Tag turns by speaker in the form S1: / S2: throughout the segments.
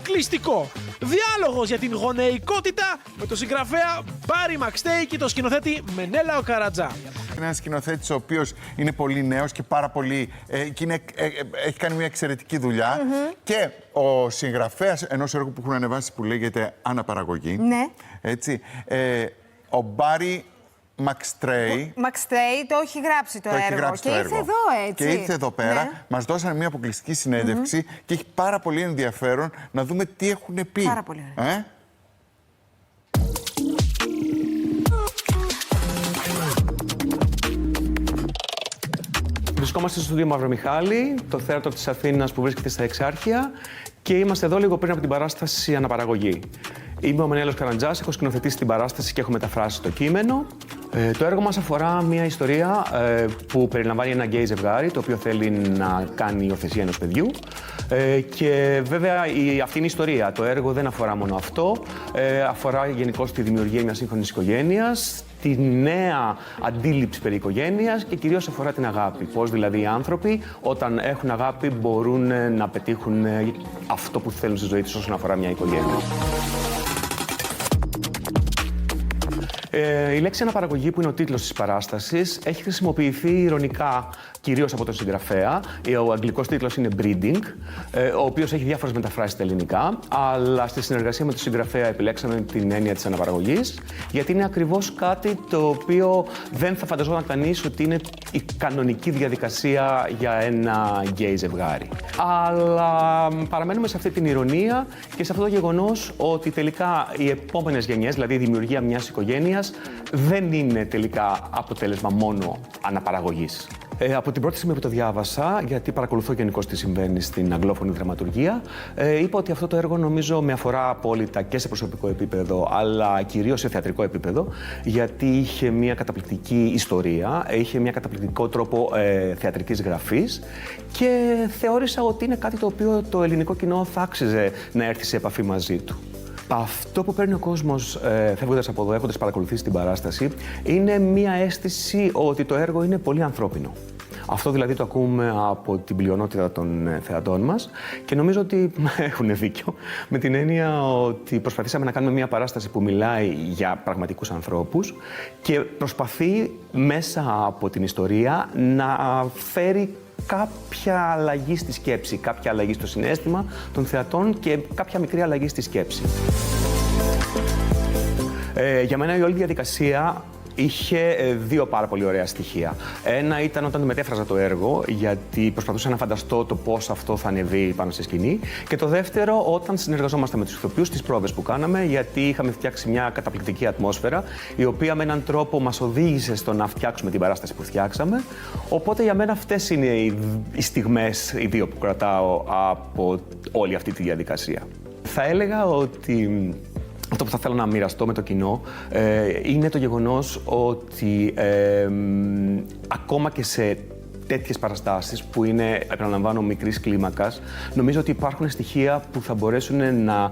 S1: αποκλειστικό. Διάλογος για την γονεϊκότητα με τον συγγραφέα Μπάρι Μακστέι και τον σκηνοθέτη Μενέλαο Καρατζά.
S2: Είναι ένας σκηνοθέτης ο οποίος είναι πολύ νέος και πάρα πολύ. Και έχει κάνει μια εξαιρετική δουλειά. Και ο συγγραφέας ενός έργου που έχουν ανεβάσει που λέγεται Αναπαραγωγή.
S3: Ναι.
S2: Έτσι. Ο Μπάρι Μακστέι.
S3: Μακστέι το έχει γράψει το έργο. Και ήρθε εδώ, έτσι.
S2: Και ήρθε εδώ πέρα.
S3: Ναι.
S2: Μας δώσανε μια αποκλειστική συνέντευξη και έχει πάρα πολύ ενδιαφέρον να δούμε τι έχουν πει.
S3: Πάρα πολύ ωραία.
S4: Βρισκόμαστε στο στούντιο Μαυρομιχάλη, το θέατρο της Αθήνας που βρίσκεται στα Εξάρχεια και είμαστε εδώ λίγο πριν από την παράσταση Αναπαραγωγή. Είμαι ο Μενέλαος Καρατζάς, έχω σκηνοθετήσει την παράσταση και έχω μεταφράσει το κείμενο. Το έργο μας αφορά μια ιστορία που περιλαμβάνει ένα γκέι ζευγάρι, το οποίο θέλει να κάνει υιοθεσία ενός παιδιού. Και βέβαια αυτή είναι η ιστορία. Το έργο δεν αφορά μόνο αυτό, αφορά γενικώς τη δημιουργία μιας σύγχρονης οικογένειας, τη νέα αντίληψη περί οικογένειας και κυρίως αφορά την αγάπη. Πώς δηλαδή οι άνθρωποι όταν έχουν αγάπη μπορούν να πετύχουν αυτό που θέλουν στη ζωή τους όσον αφορά μια οικογένεια. Η λέξη αναπαραγωγή, που είναι ο τίτλος της παράστασης, έχει χρησιμοποιηθεί ειρωνικά κυρίως από τον συγγραφέα. Ο αγγλικός τίτλος είναι Breeding, ο οποίος έχει διάφορες μεταφράσεις στα ελληνικά, αλλά στη συνεργασία με τον συγγραφέα επιλέξαμε την έννοια της αναπαραγωγής, γιατί είναι ακριβώς κάτι το οποίο δεν θα φανταζόταν κανείς ότι είναι η κανονική διαδικασία για ένα γκέι ζευγάρι. Αλλά παραμένουμε σε αυτή την ηρωνία και σε αυτό το γεγονός ότι τελικά οι επόμενες γενιές, δηλαδή η δημιουργία μιας οικογένειας, δεν είναι τελικά αποτέλεσμα μόνο αναπαραγωγής. Από την πρώτη στιγμή που το διάβασα, γιατί παρακολουθώ γενικώς τι συμβαίνει στην αγγλόφωνη δραματουργία, είπα ότι αυτό το έργο νομίζω με αφορά απόλυτα και σε προσωπικό επίπεδο, αλλά κυρίως σε θεατρικό επίπεδο, γιατί είχε μια καταπληκτική ιστορία, είχε μια καταπληκτικό τρόπο θεατρικής γραφής και θεώρησα ότι είναι κάτι το οποίο το ελληνικό κοινό θα άξιζε να έρθει σε επαφή μαζί του. Αυτό που παίρνει ο κόσμος φεύγοντας από εδώ, έχοντας παρακολουθήσει την παράσταση, είναι μία αίσθηση ότι το έργο είναι πολύ ανθρώπινο. Αυτό δηλαδή το ακούμε από την πλειονότητα των θεατών μας και νομίζω ότι έχουν δίκιο, με την έννοια ότι προσπαθήσαμε να κάνουμε μια παράσταση που μιλάει για πραγματικούς ανθρώπους και προσπαθεί μέσα από την ιστορία να φέρει κάποια αλλαγή στη σκέψη, κάποια αλλαγή στο συναίσθημα των θεατών και κάποια μικρή αλλαγή στη σκέψη. Για μένα η όλη διαδικασία είχε δύο πάρα πολύ ωραία στοιχεία. Ένα ήταν όταν μετέφραζα το έργο, γιατί προσπαθούσα να φανταστώ το πώς αυτό θα ανεβεί πάνω στη σκηνή. Και το δεύτερο, όταν συνεργαζόμαστε με τους ηθοποιούς, τις πρόβες που κάναμε, γιατί είχαμε φτιάξει μια καταπληκτική ατμόσφαιρα, η οποία με έναν τρόπο μας οδήγησε στο να φτιάξουμε την παράσταση που φτιάξαμε. Οπότε για μένα αυτές είναι οι στιγμές, οι δύο που κρατάω από όλη αυτή τη διαδικασία. Θα έλεγα ότι αυτό που θα θέλω να μοιραστώ με το κοινό είναι το γεγονός ότι ακόμα και σε τέτοιες παραστάσεις που είναι, επαναλαμβάνω, μικρής κλίμακας, νομίζω ότι υπάρχουν στοιχεία που θα μπορέσουν να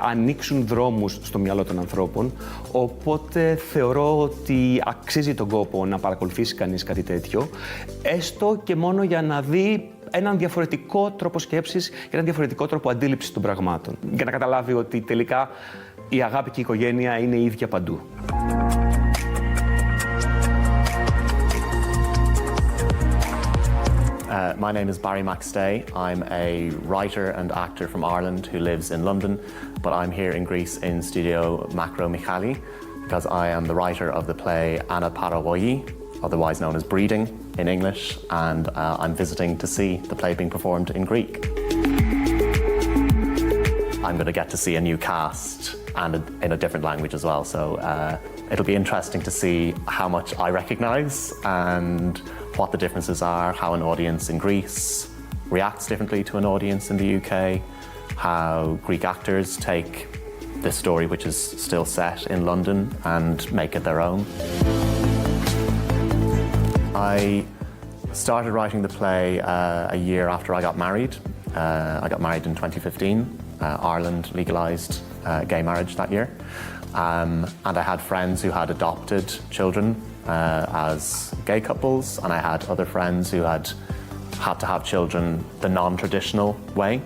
S4: ανοίξουν δρόμους στο μυαλό των ανθρώπων. Οπότε θεωρώ ότι αξίζει τον κόπο να παρακολουθήσει κανείς κάτι τέτοιο, έστω και μόνο για να δει έναν διαφορετικό τρόπο σκέψης και έναν διαφορετικό τρόπο αντίληψης των πραγμάτων. Για να καταλάβει ότι τελικά η αγάπη και η οικογένεια είναι ίδια παντού.
S5: My name is Barry Maxtay. I'm a writer and actor from Ireland who lives in London, but I'm here in Greece in Studio Mavromichali because I am the writer of the play Anaparagoyi, otherwise known as Breeding in English, and I'm visiting to see the play being performed in Greek. I'm going to get to see a new cast and in a different language as well, so it'll be interesting to see how much I recognise and what the differences are, how an audience in Greece reacts differently to an audience in the UK, how Greek actors take this story, which is still set in London, and make it their own. I started writing the play a year after I got married. I got married in 2015. Ireland legalised gay marriage that year. And I had friends who had adopted children as gay couples, and I had other friends who had to have children the non-traditional way.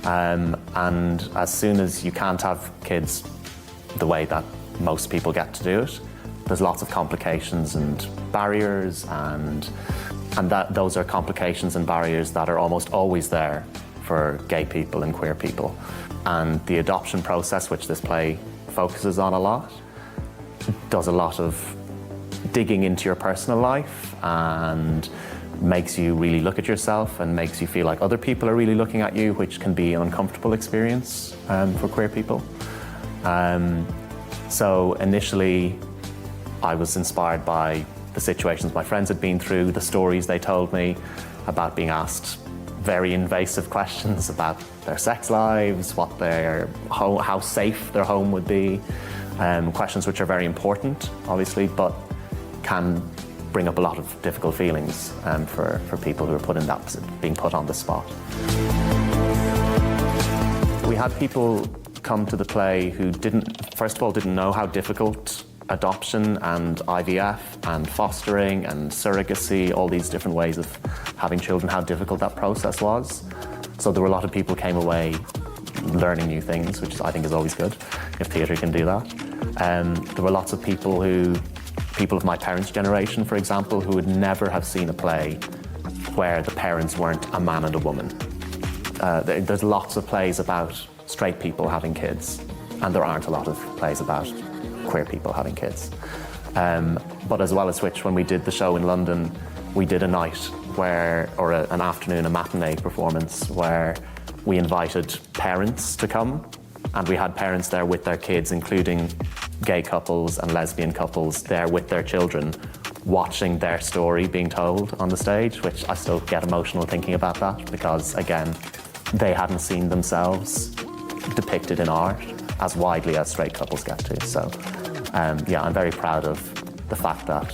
S5: And as soon as you can't have kids the way that most people get to do it, there's lots of complications and barriers, and those are complications and barriers that are almost always there for gay people and queer people. And the adoption process, which this play focuses on a lot, does a lot of digging into your personal life and makes you really look at yourself and makes you feel like other people are really looking at you, which can be an uncomfortable experience for queer people. So initially, I was inspired by the situations my friends had been through, the stories they told me about being asked very invasive questions about their sex lives, how safe their home would be, questions which are very important, obviously, but can bring up a lot of difficult feelings for people who are put in that, being put on the spot. We had people come to the play who first of all, didn't know how difficult adoption and IVF and fostering and surrogacy, all these different ways of having children, how difficult that process was. So there were a lot of people came away learning new things, which I think is always good, if theatre can do that. There were lots of people of my parents' generation, for example, who would never have seen a play where the parents weren't a man and a woman. There's lots of plays about straight people having kids, and there aren't a lot of plays about queer people having kids. But as well as which, when we did the show in London, we did a night an afternoon, a matinee performance, where we invited parents to come, and we had parents there with their kids, including gay couples and lesbian couples there with their children, watching their story being told on the stage, which I still get emotional thinking about that, because again, they hadn't seen themselves depicted in art as widely as straight couples get to. So yeah, I'm very proud of the fact that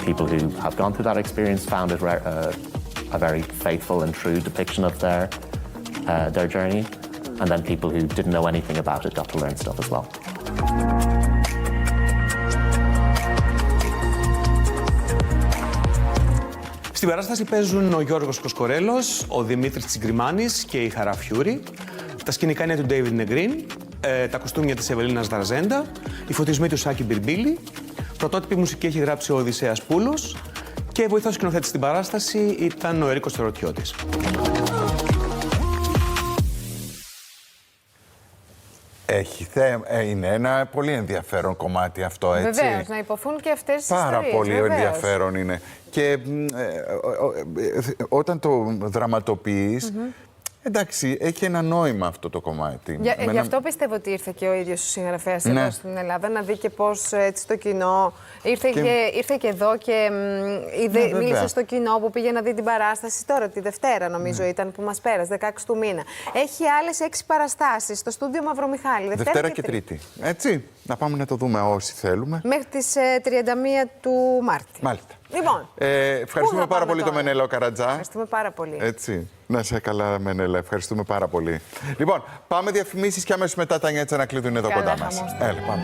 S5: people who have gone through that experience found it a very faithful and true depiction of their journey, and then people who didn't know anything about it got to learn stuff as well.
S4: Στην παράσταση παίζουν ο Γιώργος Κοσκορέλος, ο Δημήτρης Τσιγκριμάνης και η Χαρά Φιούρη. Τα σκηνικά είναι του David Negrin, τα κοστούμια της Ευελίνας Δαρζέντα, οι φωτισμοί του Σάκη Μπιρμπίλη, πρωτότυπη μουσική έχει γράψει ο Οδυσσέας Πούλος και βοηθός σκηνοθέτης στην παράσταση ήταν ο Ερίκος Τερωτιώτης.
S2: Είναι ένα πολύ ενδιαφέρον κομμάτι αυτό, έτσι.
S3: Βεβαίως, να υποθούν και αυτές τις
S2: Πάρα
S3: ιστορίες.
S2: πολύ
S3: βεβαίως.
S2: ενδιαφέρον είναι. Και όταν το δραματοποιείς, εντάξει, έχει ένα νόημα αυτό το κομμάτι.
S3: Γι' αυτό πιστεύω ότι ήρθε και ο ίδιος ο συγγραφέας εδώ στην Ελλάδα, να δει και πώς έτσι το κοινό. Ήρθε και εδώ και μίλησε στο κοινό που πήγε να δει την παράσταση τώρα, τη Δευτέρα νομίζω ήταν που μας πέρασε, 16 του μήνα. Έχει άλλες 6 παραστάσεις στο στούντιο Μαυρομιχάλη.
S2: Δευτέρα και Τρίτη. Έτσι, να πάμε να το δούμε όσοι θέλουμε.
S3: Μέχρι τις 31 του Μάρτη.
S2: Μάλιστα.
S3: Λοιπόν,
S2: ευχαριστούμε πάρα πολύ τον Μενέλαο Καρατζά.
S3: Ευχαριστούμε πάρα πολύ.
S2: Έτσι. Να είσαι καλά, Μενέλα. Ευχαριστούμε πάρα πολύ. Λοιπόν, πάμε διαφημίσεις και αμέσως μετά τα νιάτσα να κλείδουν εδώ κοντά μας. Έλα, πάμε.